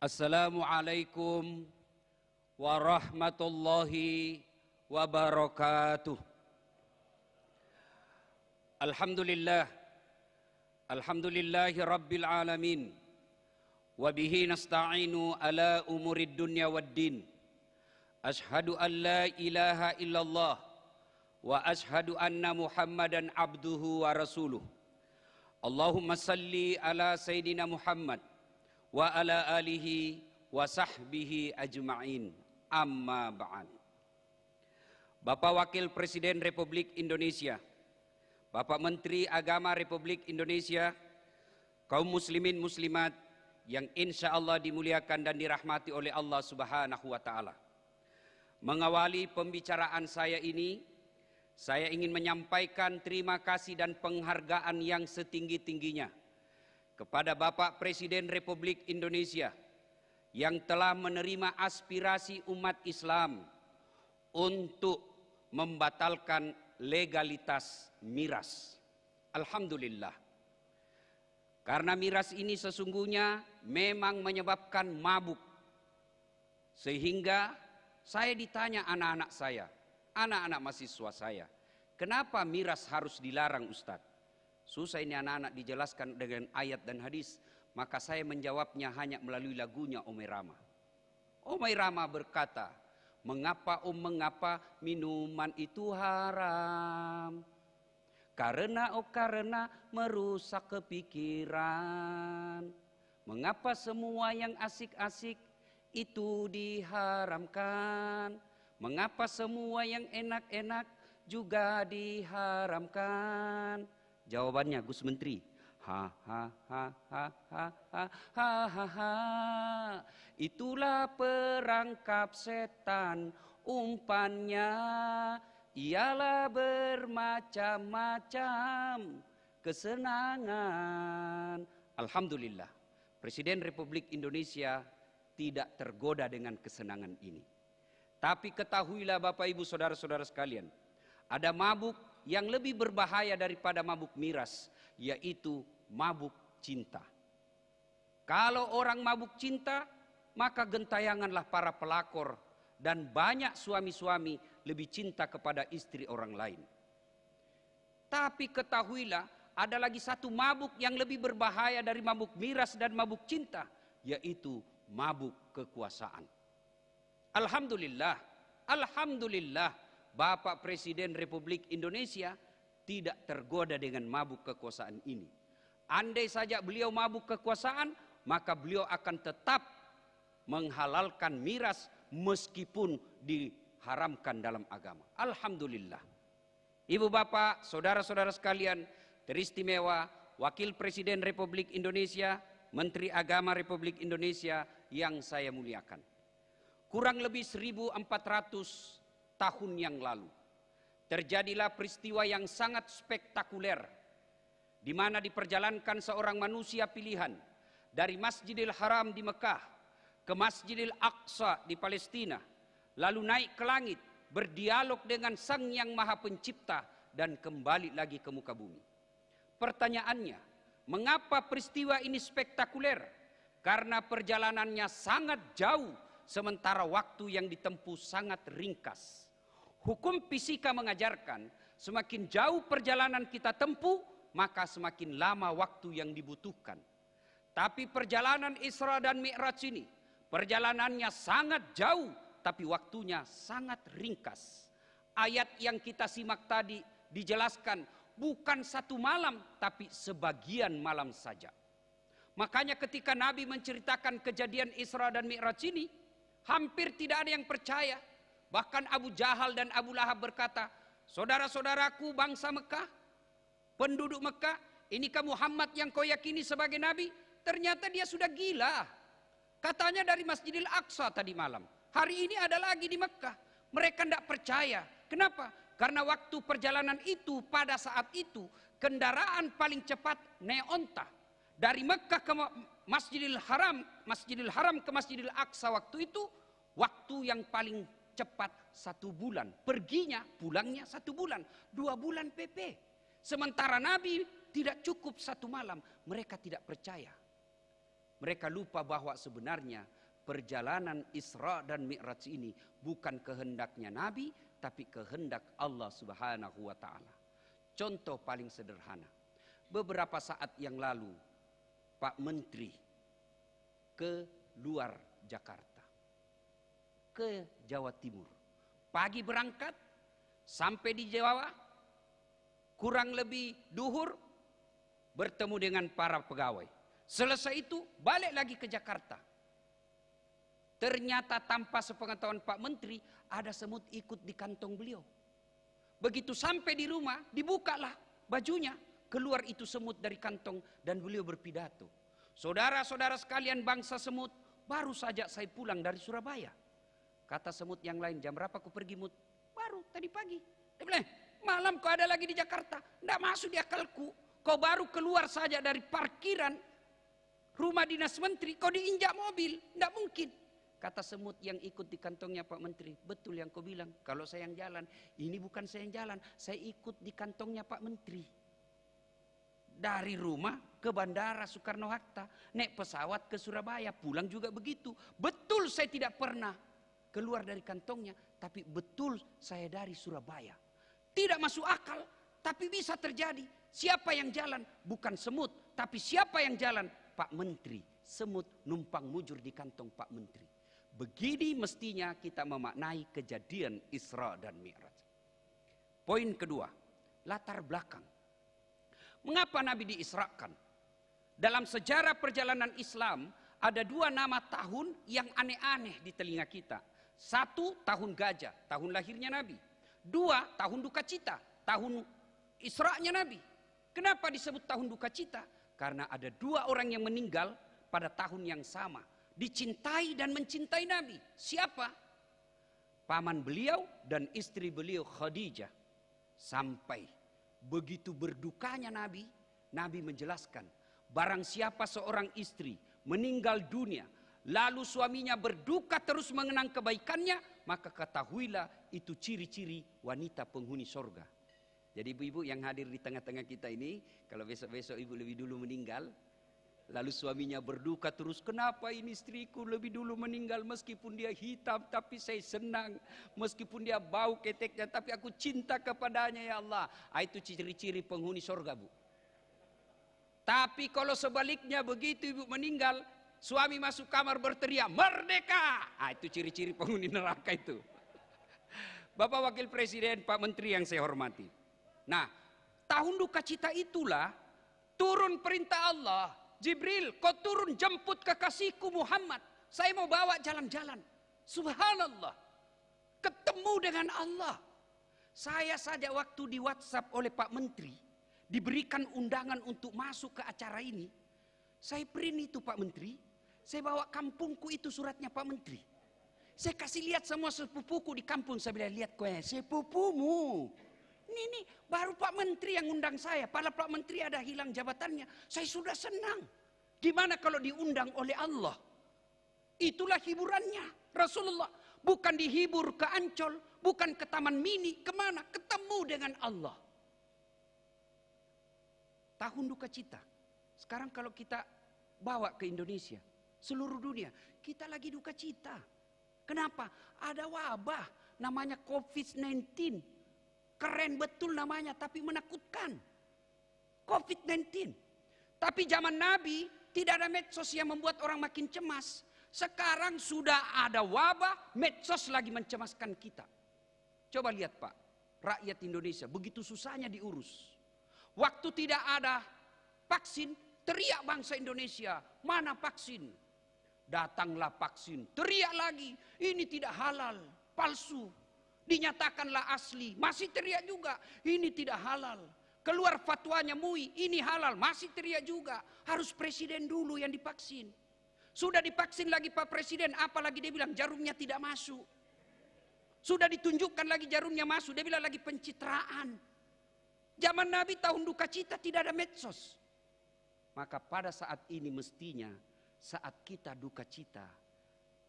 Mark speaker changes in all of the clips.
Speaker 1: Assalamualaikum warahmatullahi wabarakatuh. Alhamdulillahi rabbil alamin. Wabihi nasta'inu ala umurid dunya waddin. Ashhadu an la ilaha illallah wa ashhadu anna Muhammadan abduhu wa rasuluh. Allahumma salli ala Sayyidina Muhammad wa ala alihi wa sahbihi ajma'in. Amma ba'an. Bapak Wakil Presiden Republik Indonesia, Bapak Menteri Agama Republik Indonesia, kaum muslimin muslimat yang insya Allah dimuliakan dan dirahmati oleh Allah Subhanahu wa ta'ala. Mengawali pembicaraan saya ini, saya ingin menyampaikan terima kasih dan penghargaan yang setinggi-tingginya kepada Bapak Presiden Republik Indonesia yang telah menerima aspirasi umat Islam untuk membatalkan legalitas miras. Alhamdulillah. Karena miras ini sesungguhnya memang menyebabkan mabuk. Sehingga saya ditanya anak-anak saya, anak-anak mahasiswa saya, kenapa miras harus dilarang Ustadz? Susah ini anak-anak dijelaskan dengan ayat dan hadis. Maka saya menjawabnya hanya melalui lagunya Omai Rama. Omai Rama berkata, mengapa minuman itu haram? Karena merusak kepikiran. Mengapa semua yang asik-asik itu diharamkan? Mengapa semua yang enak-enak juga diharamkan? Jawabannya Gus Menteri, itulah perangkap setan, umpannya ialah bermacam-macam kesenangan. Alhamdulillah, Presiden Republik Indonesia tidak tergoda dengan kesenangan ini. Tapi ketahuilah Bapak Ibu saudara-saudara sekalian, ada mabuk yang lebih berbahaya daripada mabuk miras, yaitu mabuk cinta. Kalau orang mabuk cinta, maka gentayanganlah para pelakor dan banyak suami-suami lebih cinta kepada istri orang lain. Tapi ketahuilah, ada lagi satu mabuk yang lebih berbahaya dari mabuk miras dan mabuk cinta, yaitu mabuk kekuasaan. Alhamdulillah, alhamdulillah, Bapak Presiden Republik Indonesia tidak tergoda dengan mabuk kekuasaan ini. Andai saja beliau mabuk kekuasaan, maka beliau akan tetap menghalalkan miras meskipun diharamkan dalam agama. Alhamdulillah. Ibu bapak, saudara-saudara sekalian, teristimewa Wakil Presiden Republik Indonesia, Menteri Agama Republik Indonesia yang saya muliakan. Kurang lebih 1400 tahun yang lalu terjadilah peristiwa yang sangat spektakuler, di mana diperjalankan seorang manusia pilihan dari Masjidil Haram di Mekah ke Masjidil Aqsa di Palestina, lalu naik ke langit, berdialog dengan Sang Yang Maha Pencipta, dan kembali lagi ke muka bumi. Pertanyaannya, mengapa peristiwa ini spektakuler? Karena perjalanannya sangat jauh, sementara waktu yang ditempuh sangat ringkas. Hukum fisika mengajarkan semakin jauh perjalanan kita tempuh, maka semakin lama waktu yang dibutuhkan. Tapi perjalanan Isra dan Mi'raj ini, perjalanannya sangat jauh, tapi waktunya sangat ringkas. Ayat yang kita simak tadi dijelaskan bukan satu malam, tapi sebagian malam saja. Makanya ketika Nabi menceritakan kejadian Isra dan Mi'raj ini, hampir tidak ada yang percaya. Bahkan Abu Jahal dan Abu Lahab berkata, saudara-saudaraku bangsa Mekah, penduduk Mekah, inikah Muhammad yang kau yakini sebagai Nabi? Ternyata dia sudah gila. Katanya dari Masjidil Aqsa tadi malam. Hari ini ada lagi di Mekah. Mereka tidak percaya. Kenapa? Karena waktu perjalanan itu, pada saat itu, kendaraan paling cepat neonta. Dari Mekah ke Masjidil Haram ke Masjidil Aqsa waktu itu, waktu yang paling cepat 1 bulan. Perginya, pulangnya 1 bulan. 2 bulan PP. Sementara Nabi tidak cukup 1 malam. Mereka tidak percaya. Mereka lupa bahwa sebenarnya perjalanan Isra dan Mi'raj ini bukan kehendaknya Nabi, tapi kehendak Allah Subhanahu wa Ta'ala. Contoh paling sederhana, beberapa saat yang lalu Pak Menteri ke luar Jakarta, ke Jawa Timur. Pagi berangkat, sampai di Jawa, kurang lebih duhur, bertemu dengan para pegawai. Selesai itu, balik lagi ke Jakarta. Ternyata tanpa sepengetahuan Pak Menteri, ada semut ikut di kantong beliau. Begitu sampai di rumah, dibukalah bajunya. Keluar itu semut dari kantong dan beliau berpidato. Saudara-saudara sekalian bangsa semut, baru saja saya pulang dari Surabaya. Kata semut yang lain, jam berapa kau pergi Mut? Baru tadi pagi. Dia bilang, malam kau ada lagi di Jakarta. Tidak masuk di akalku. Kau baru keluar saja dari parkiran rumah dinas menteri, kau diinjak mobil. Tidak mungkin. Kata semut yang ikut di kantongnya Pak Menteri, betul yang kau bilang. Kalau saya yang jalan, ini bukan saya yang jalan. Saya ikut di kantongnya Pak Menteri. Dari rumah ke bandara Soekarno-Hatta, naik pesawat ke Surabaya, pulang juga begitu. Betul saya tidak pernah keluar dari kantongnya, tapi betul saya dari Surabaya. Tidak masuk akal, tapi bisa terjadi. Siapa yang jalan? Bukan semut, tapi siapa yang jalan? Pak Menteri. Semut numpang mujur di kantong Pak Menteri. Begini mestinya kita memaknai kejadian Isra dan Mi'raj. Poin kedua, latar belakang. Mengapa Nabi diisrakan? Dalam sejarah perjalanan Islam ada dua nama tahun yang aneh-aneh di telinga kita. Satu, tahun gajah, tahun lahirnya Nabi. Dua, tahun duka cita, tahun Isra'nya Nabi. Kenapa disebut tahun duka cita? Karena ada dua orang yang meninggal pada tahun yang sama. Dicintai dan mencintai Nabi. Siapa? Paman beliau dan istri beliau Khadijah. Sampai begitu berdukanya Nabi, Nabi menjelaskan, barang siapa seorang istri meninggal dunia, lalu suaminya berduka terus mengenang kebaikannya, maka ketahuilah itu ciri-ciri wanita penghuni sorga. Jadi ibu-ibu yang hadir di tengah-tengah kita ini, kalau besok-besok ibu lebih dulu meninggal, lalu suaminya berduka terus, kenapa ini istriku lebih dulu meninggal, meskipun dia hitam tapi saya senang, meskipun dia bau keteknya tapi aku cinta kepadanya ya Allah. Itu ciri-ciri penghuni sorga bu. Tapi kalau sebaliknya begitu ibu meninggal, suami masuk kamar berteriak merdeka, itu ciri-ciri penghuni neraka itu. Bapak Wakil Presiden, Pak Menteri yang saya hormati. Nah, tahun duka cita itulah turun perintah Allah. Jibril, kau turun jemput kekasihku Muhammad. Saya mau bawa jalan-jalan. Subhanallah. Ketemu dengan Allah. Saya saja waktu di WhatsApp oleh Pak Menteri, diberikan undangan untuk masuk ke acara ini. Saya print itu Pak Menteri. Saya bawa kampungku itu suratnya Pak Menteri. Saya kasih lihat semua sepupuku di kampung. Saya bilang, lihat kau sepupumu. Ini baru Pak Menteri yang undang saya. Padahal Pak Menteri ada hilang jabatannya. Saya sudah senang. Gimana kalau diundang oleh Allah? Itulah hiburannya Rasulullah. Bukan dihibur ke Ancol, bukan ke Taman Mini, kemana? Ketemu dengan Allah. Tahun duka cita. Sekarang kalau kita bawa ke Indonesia, seluruh dunia, kita lagi duka cita. Kenapa? Ada wabah namanya COVID-19. Keren betul namanya, tapi menakutkan. COVID-19. Tapi zaman Nabi tidak ada medsos yang membuat orang makin cemas. Sekarang sudah ada wabah, medsos lagi mencemaskan kita. Coba lihat Pak, rakyat Indonesia begitu susahnya diurus. Waktu tidak ada vaksin, teriak bangsa Indonesia, mana vaksin? Datanglah vaksin, teriak lagi, ini tidak halal, palsu. Dinyatakanlah asli, masih teriak juga, ini tidak halal. Keluar fatwanya MUI, ini halal, masih teriak juga. Harus presiden dulu yang divaksin. Sudah divaksin lagi Pak Presiden, apalagi dia bilang jarumnya tidak masuk. Sudah ditunjukkan lagi jarumnya masuk, dia bilang lagi pencitraan. Zaman Nabi tahun duka cita tidak ada medsos. Maka pada saat ini mestinya, saat kita duka cita,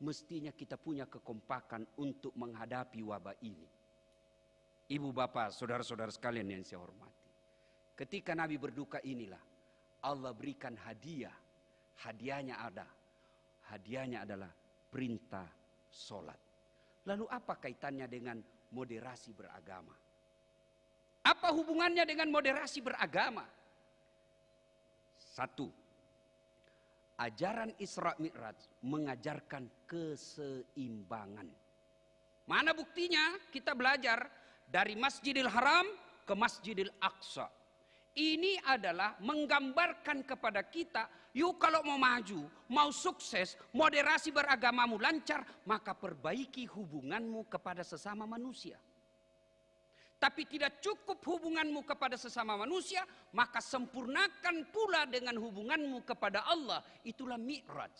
Speaker 1: mestinya kita punya kekompakan untuk menghadapi wabah ini. Ibu bapak, saudara-saudara sekalian yang saya hormati. Ketika Nabi berduka inilah Allah berikan hadiah. hadiahnya ada. Hadiahnya adalah perintah sholat. Lalu apa kaitannya dengan moderasi beragama? Apa hubungannya dengan moderasi beragama? Satu, ajaran Isra Mi'raj mengajarkan keseimbangan. Mana buktinya? Kita belajar dari Masjidil Haram ke Masjidil Aqsa. Ini adalah menggambarkan kepada kita, yuk kalau mau maju, mau sukses, moderasi beragamamu lancar, maka perbaiki hubunganmu kepada sesama manusia. Tapi tidak cukup hubunganmu kepada sesama manusia, maka sempurnakan pula dengan hubunganmu kepada Allah. Itulah Mi'raj.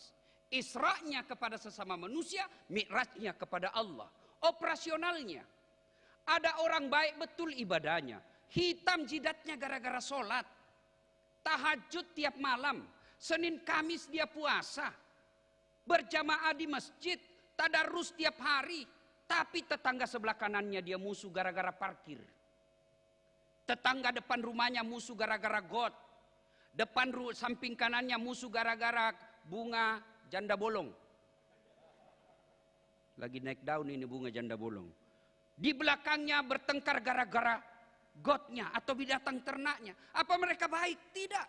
Speaker 1: Isra'nya kepada sesama manusia, Mi'rajnya kepada Allah. Operasionalnya, ada orang baik betul ibadahnya, hitam jidatnya gara-gara sholat, tahajud tiap malam, Senin Kamis dia puasa, berjamaah di masjid, tadarus tiap hari. Tapi tetangga sebelah kanannya dia musuh gara-gara parkir. Tetangga depan rumahnya musuh gara-gara got. Samping kanannya musuh gara-gara bunga janda bolong. Lagi naik daun ini bunga janda bolong. Di belakangnya bertengkar gara-gara gotnya atau binatang ternaknya. Apa mereka baik? Tidak.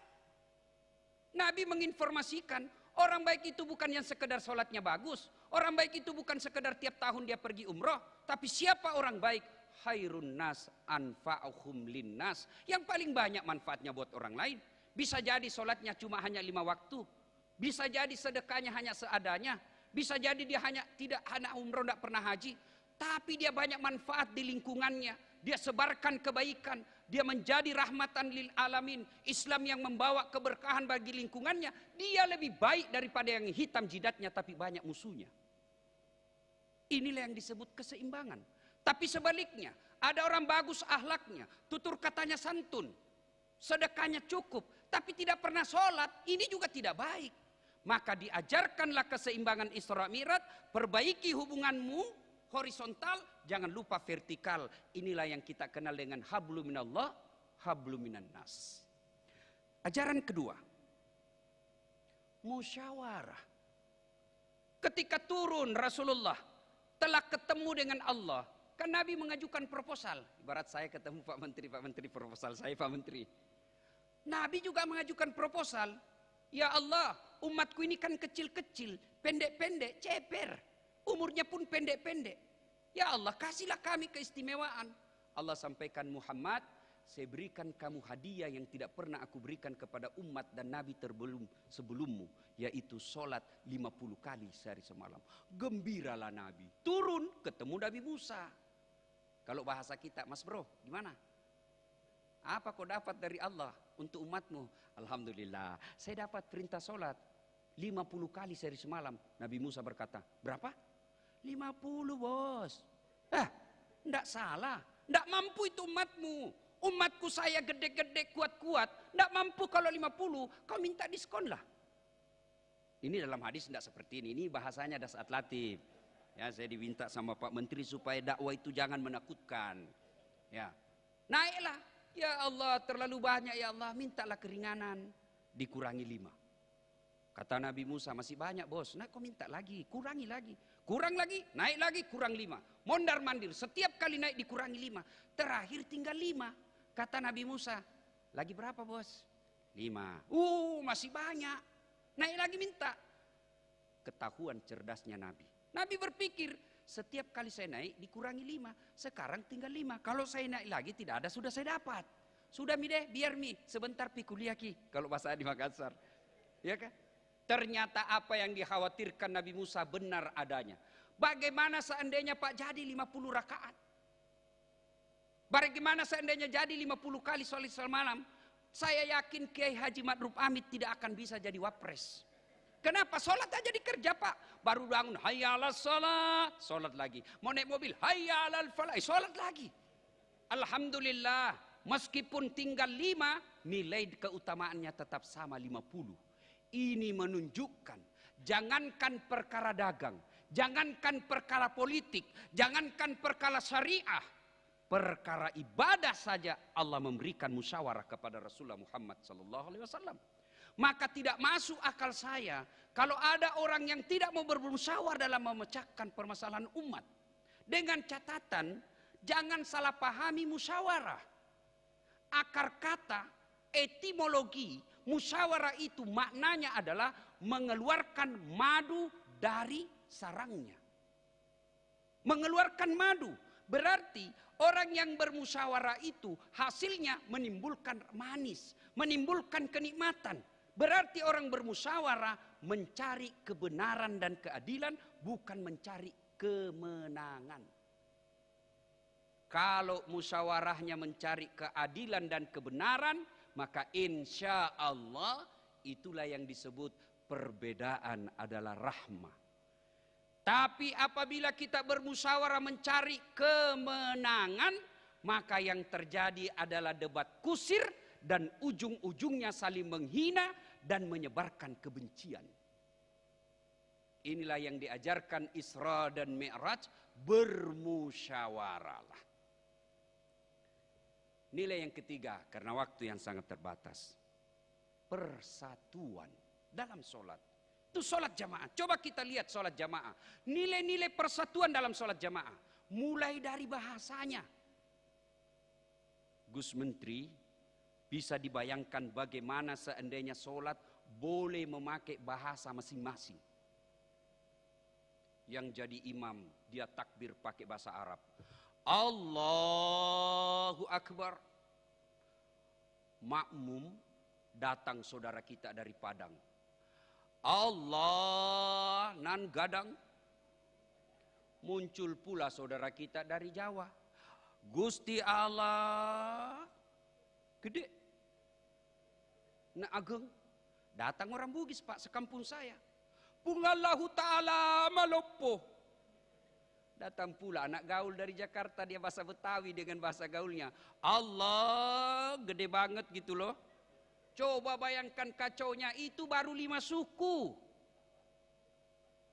Speaker 1: Nabi menginformasikan, orang baik itu bukan yang sekedar sholatnya bagus. Orang baik itu bukan sekedar tiap tahun dia pergi umroh. Tapi siapa orang baik? Khairun nas anfa'uhum linnas. Yang paling banyak manfaatnya buat orang lain. Bisa jadi sholatnya cuma hanya 5 waktu. Bisa jadi sedekahnya hanya seadanya. Bisa jadi dia tidak umroh, tidak pernah haji. Tapi dia banyak manfaat di lingkungannya. Dia sebarkan kebaikan. Dia menjadi rahmatan lil alamin. Islam yang membawa keberkahan bagi lingkungannya. Dia lebih baik daripada yang hitam jidatnya tapi banyak musuhnya. Inilah yang disebut keseimbangan. Tapi sebaliknya, ada orang bagus akhlaknya, tutur katanya santun, sedekahnya cukup, tapi tidak pernah sholat. Ini juga tidak baik. Maka diajarkanlah keseimbangan Isra Mi'raj. Perbaiki hubunganmu horizontal, jangan lupa vertikal. Inilah yang kita kenal dengan hablum minallah, hablum minan nas. Ajaran kedua, musyawarah. Ketika turun Rasulullah telah ketemu dengan Allah, kan Nabi mengajukan proposal. Ibarat saya ketemu Pak Menteri proposal saya Pak Menteri. Nabi juga mengajukan proposal. Ya Allah, umatku ini kan kecil-kecil, pendek-pendek, ceper. Umurnya pun pendek-pendek. Ya Allah, kasihlah kami keistimewaan. Allah sampaikan, Muhammad, saya berikan kamu hadiah yang tidak pernah aku berikan kepada umat dan nabi sebelummu, yaitu sholat 50 kali sehari semalam. Gembiralah Nabi. Turun ketemu Nabi Musa. Kalau bahasa kita, Mas Bro, gimana? Apa kau dapat dari Allah untuk umatmu? Alhamdulillah, saya dapat perintah sholat 50 kali sehari semalam. Nabi Musa berkata, berapa? 50 bos. Enggak salah. Enggak mampu itu umatmu. Umatku saya gede-gede kuat-kuat. Enggak mampu kalau 50. Kau minta diskon lah. Ini dalam hadis enggak seperti ini. Ini bahasanya dasar atlatif. Ya, saya diminta sama Pak Menteri supaya dakwah itu jangan menakutkan. Ya. Naiklah. Ya Allah, terlalu banyak ya Allah. Mintalah keringanan. Dikurangi 5. Kata Nabi Musa, masih banyak bos. Nah kau minta lagi, kurangi lagi. Kurang lagi, naik lagi, kurang 5. Mondar mandir, setiap kali naik dikurangi 5. Terakhir tinggal 5. Kata Nabi Musa, lagi berapa bos? 5. Masih banyak. Naik lagi minta. Ketahuan cerdasnya Nabi. Nabi berpikir, setiap kali saya naik dikurangi 5. Sekarang tinggal 5. Kalau saya naik lagi tidak ada, sudah saya dapat. Sudah mi deh, biar mi. Sebentar pi kuliah ki. Kalau bahasa di Makassar. Ya kan? Ternyata apa yang dikhawatirkan Nabi Musa benar adanya. Bagaimana seandainya Pak jadi 50 rakaat? Bagaimana seandainya jadi 50 kali sholat semalam? Saya yakin Kiai Haji Ma'ruf Amin tidak akan bisa jadi wapres. Kenapa? Sholat aja dikerja Pak. Baru bangun, hayya 'alas sholat. Sholat lagi. Mau naik mobil, hayya 'alal falah. Sholat lagi. Alhamdulillah. Meskipun tinggal 5, nilai keutamaannya tetap sama 50. Ini menunjukkan, jangankan perkara dagang, jangankan perkara politik, jangankan perkara syariah, perkara ibadah saja Allah memberikan musyawarah kepada Rasulullah Muhammad SAW. Maka tidak masuk akal saya kalau ada orang yang tidak mau bermusyawarah dalam memecahkan permasalahan umat. Dengan catatan, jangan salah pahami musyawarah. Akar kata, etimologi, musyawarah itu maknanya adalah mengeluarkan madu dari sarangnya. Mengeluarkan madu. Berarti orang yang bermusyawarah itu hasilnya menimbulkan manis, menimbulkan kenikmatan. Berarti orang bermusyawarah mencari kebenaran dan keadilan, bukan mencari kemenangan. Kalau musyawarahnya mencari keadilan dan kebenaran, maka insya Allah itulah yang disebut perbedaan adalah rahmah. Tapi apabila kita bermusyawarah mencari kemenangan, maka yang terjadi adalah debat kusir dan ujung-ujungnya saling menghina dan menyebarkan kebencian. Inilah yang diajarkan Isra dan Mi'raj, bermusyawarahlah. Nilai yang ketiga, karena waktu yang sangat terbatas, persatuan dalam sholat. Itu sholat jamaah. Coba kita lihat sholat jamaah. Nilai-nilai persatuan dalam sholat jamaah. Mulai dari bahasanya. Gus Menteri, bisa dibayangkan bagaimana seandainya sholat boleh memakai bahasa masing-masing. Yang jadi imam, dia takbir pakai bahasa Arab. Allahu Akbar. Makmum, datang saudara kita dari Padang. Allah nan gadang. Muncul pula saudara kita dari Jawa. Gusti Allah gede, na ageng. Datang orang Bugis, Pak, sekampung saya. Pungallahu ta'ala malopo. Datang pula anak gaul dari Jakarta, dia bahasa Betawi dengan bahasa gaulnya. Allah gede banget gitu loh. Coba bayangkan kacaunya, itu baru 5 suku.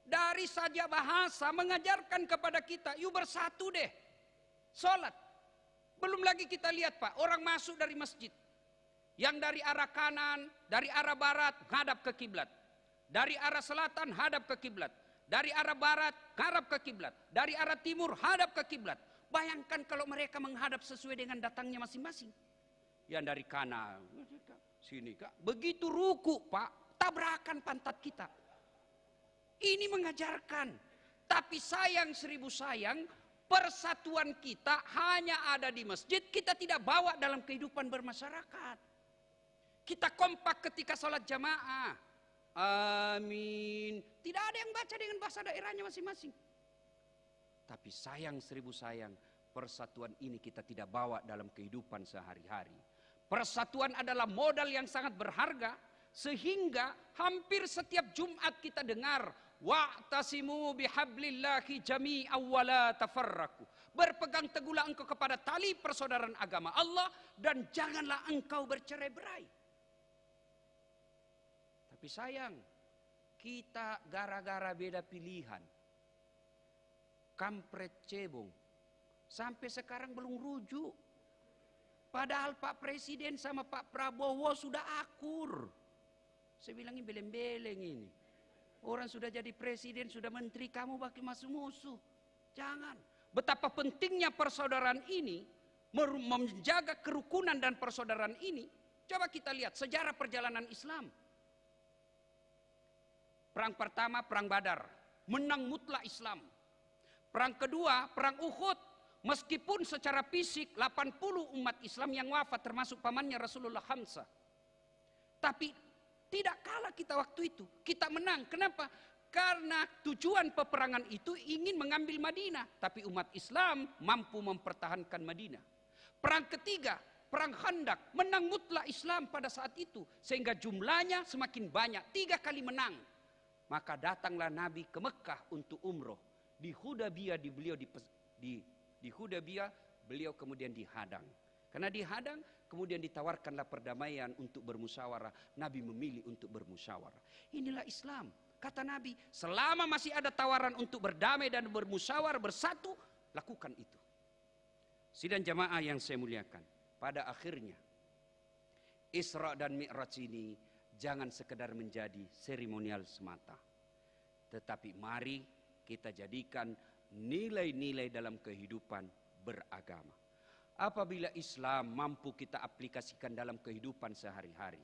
Speaker 1: Dari saja bahasa mengajarkan kepada kita, yuk bersatu deh. Sholat. Belum lagi kita lihat, Pak, orang masuk dari masjid. Yang dari arah kanan, dari arah barat, hadap ke kiblat. Dari arah selatan, hadap ke kiblat. Dari arah barat, hadap ke kiblat. Dari arah timur, hadap ke kiblat. Bayangkan kalau mereka menghadap sesuai dengan datangnya masing-masing. Yang dari kanan, sini Kak. Begitu ruku, Pak, tabrakan pantat kita. Ini mengajarkan. Tapi sayang 1000 sayang, persatuan kita hanya ada di masjid, kita tidak bawa dalam kehidupan bermasyarakat. Kita kompak ketika sholat jamaah. Amin. Tidak ada yang baca dengan bahasa daerahnya masing-masing. Tapi sayang 1000 sayang, persatuan ini kita tidak bawa dalam kehidupan sehari-hari. Persatuan adalah modal yang sangat berharga, sehingga hampir setiap Jumat kita dengar wa'tasimu bihablillahi jami'an wa la tafarraqu. Berpegang teguhlah engkau kepada tali persaudaraan agama Allah dan janganlah engkau bercerai-berai. Tapi sayang, kita gara-gara beda pilihan, kampret cebong, sampai sekarang belum rujuk. Padahal Pak Presiden sama Pak Prabowo sudah akur. Saya bilangin beleng-beleng ini. Orang sudah jadi presiden, sudah menteri, kamu bagi masuk musuh. Jangan. Betapa pentingnya persaudaraan ini, menjaga kerukunan dan persaudaraan ini. Coba kita lihat sejarah perjalanan Islam. Perang pertama, Perang Badar. Menang mutlak Islam. Perang kedua, Perang Uhud. Meskipun secara fisik 80 umat Islam yang wafat termasuk pamannya Rasulullah Hamzah. Tapi tidak kalah kita waktu itu. Kita menang. Kenapa? Karena tujuan peperangan itu ingin mengambil Madinah. Tapi umat Islam mampu mempertahankan Madinah. Perang ketiga, Perang Khandaq. Menang mutlak Islam pada saat itu. Sehingga jumlahnya semakin banyak. 3 kali menang. Maka datanglah Nabi ke Mekah untuk umroh. Di Hudaybiyah di Hudaybiyah beliau kemudian dihadang. Karena dihadang kemudian ditawarkanlah perdamaian untuk bermusyawarah. Nabi memilih untuk bermusyawarah. Inilah Islam. Kata Nabi, selama masih ada tawaran untuk berdamai dan bermusyawarah bersatu, lakukan itu. Sidang jamaah yang saya muliakan, pada akhirnya Isra dan Mi'raj ini jangan sekedar menjadi seremonial semata. Tetapi mari kita jadikan nilai-nilai dalam kehidupan beragama. Apabila Islam mampu kita aplikasikan dalam kehidupan sehari-hari,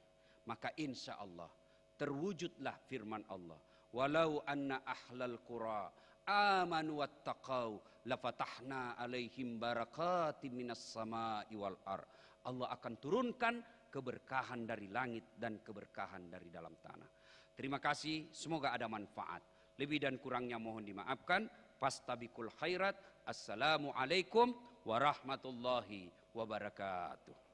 Speaker 1: maka insya Allah terwujudlah firman Allah. Walau anna ahlal qura amanu wattaqau lafatahna alaihim barakatim minas sama'i wal ar. Allah akan turunkan keberkahan dari langit dan keberkahan dari dalam tanah. Terima kasih, semoga ada manfaat. Lebih dan kurangnya mohon dimaafkan. Fastabikul khairat. Assalamualaikum warahmatullahi wabarakatuh.